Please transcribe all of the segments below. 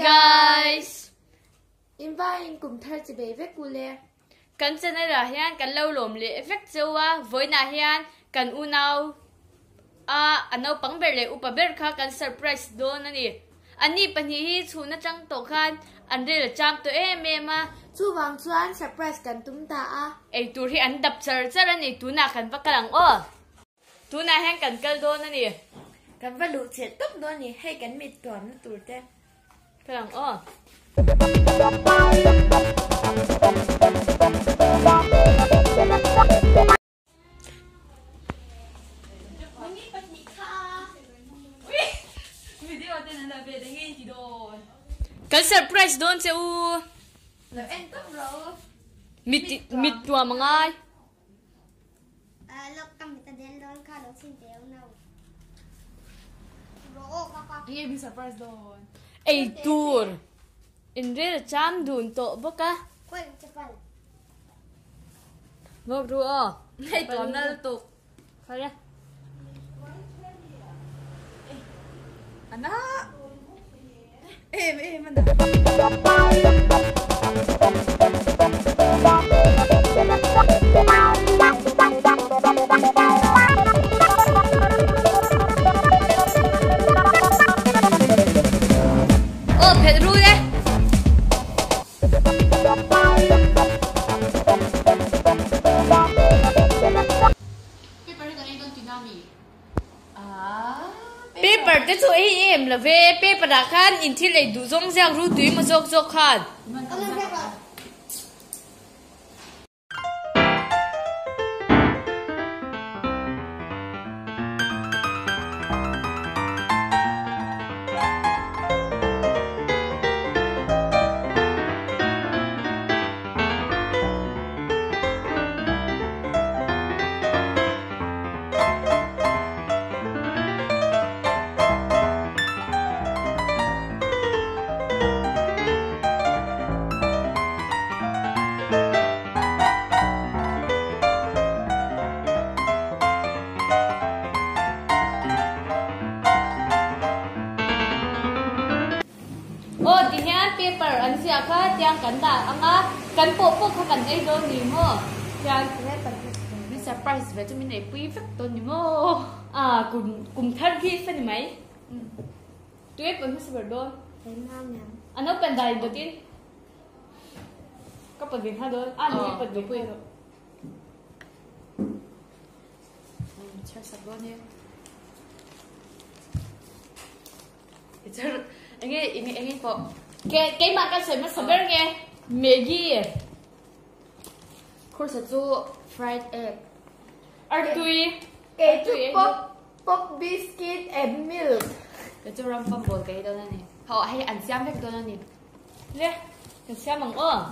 guys. Invite cùng thay chỉ về vết cule. Kan chân này là hian kan lâu lồm lệ effect châu với na hian kan unau anau pang ber le upa ber kha kan surprise don ani ani pani hi chuna chang to khan andre la cham to ma Chu wang chuan surprise kan tum ta a. ei tur hi an dap char ani tu na kan vakalang o tu na hian kan kal don ani Kan va lu che top do ni hay kan mit ton na tur te. kalang o kan surprise don se u Lo en top ro. mit tua mangai Lo cầm ta đến đón khá đó xin téo nào. Ro papa. Nghe bị surprise don. ei tur indre la cham dun to boka Quên chụp ảnh. ngok ru o nei to na tu khare Ana. Mana? o phet ru de Paper ka ni don tinami. paper te chu ei em la ve paper da khan in thil ei du zong jak ru tui ma jok jok khan Ông làm sao vậy? o ti hian paper an sia kha tiang kan da anga kan po po kha kan ei do ni mo tiang Ni surprise ve tu min ei pui vek ton ni mo. kum thar khi fa ni mai tu e pon sa do Thấy ngon nhỉ? ano pen dai do tin ka pa din ha do ni pa do pui Char sa don ni. Char Anh po. cái mà cái sợi mất sờ bер nghe Maggie Khur sa chu fried egg. Artui Cái chu pop biscuit and milk. Cái chu ram pam bol cái đó ni. Họ hay ăn xiam vek don ni. le cái xem bằng o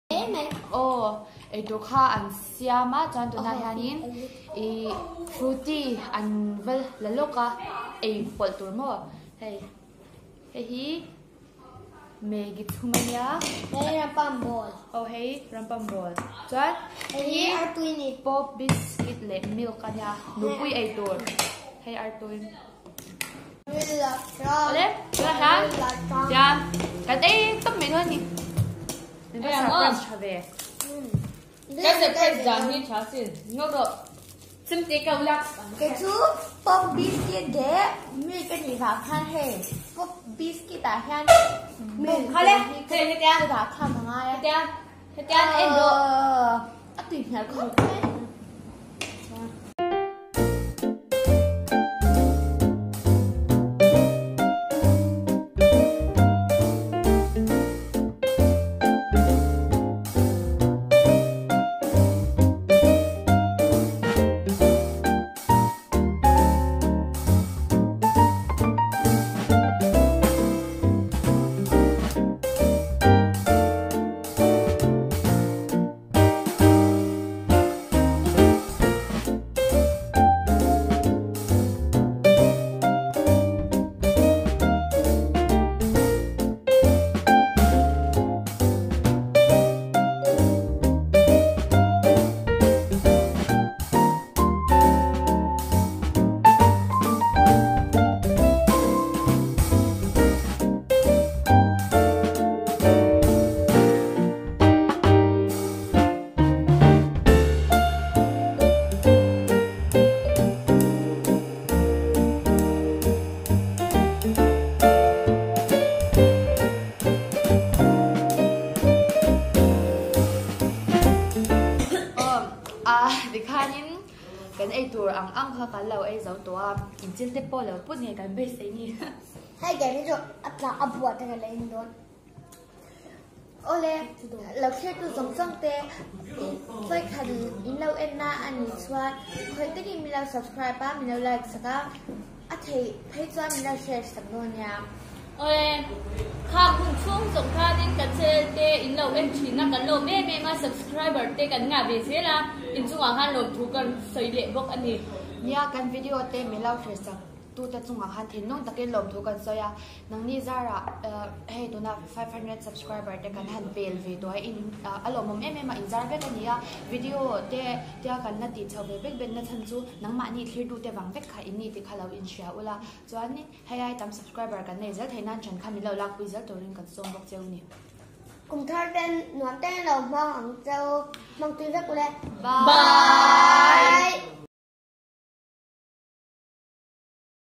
Thế mày. Ei tu kha ăn xiam á chan tu na hanin. Fruity ăn vel la loka. Ei pol tur mo. Hey. Hey hi. Maggie thumaya. Đây là bầm bột. Hey ram pam bol. Chan Đây là tui nè. pop biscuit le milk kanya. Nupui ei tur. Hey Artuin. Đây là cho. Ole Cái hả? Là cho. Jam. Cái đấy tấp mình thôi nhỉ. Nên Ê, có ăn surprise trở về. cái sợi phải giảm đi chả xin ngốc độ xin tí cầu lạc Cái chu pop biscuit de milk cái gì vào than he. Pop biscuit ta han. Milk khai lên thế thế cái tia đã tham ngai. thế tia em độ tùy nhà không. kan ei tur ang kha kan lo ei zo to a in chil te po lo put nge kan base ei ni Hai cái này rồi atla abuat dengan lain don. Ole lo khe tu zong zong te phoi khan in lo en na ani chwa khoi te ki mi lo subscribe ba mi lo like saka a thei phei chwa mi lo share sak no nya ôi khang khung chung giống kha đến cả chơi te in lâu em chỉ nằm cả lâu mẹ mẹ mà subscriber te cả ngả về thế là in chung hàng lộn thu cần xây điện bốc anh đi nia kan video te mi lo share sak tu ta chunga han thin nong takin lom thu kan soya nang ni zara hey to na 500 subscriber te kan han pel ve to in alom em ma in zara ve kan ya video te kan na ti chau ve bek ben na chan chu nang ma ni thlir du te wang vek kha in ni ti khalo in share ula chuan ni hayai tam subscriber kan nei zel thainan chan kha mi lo lak pi zel to rin kan som bok cheu ni Cùng thar den nuam ten lo mang ang châu mang tu rất là bye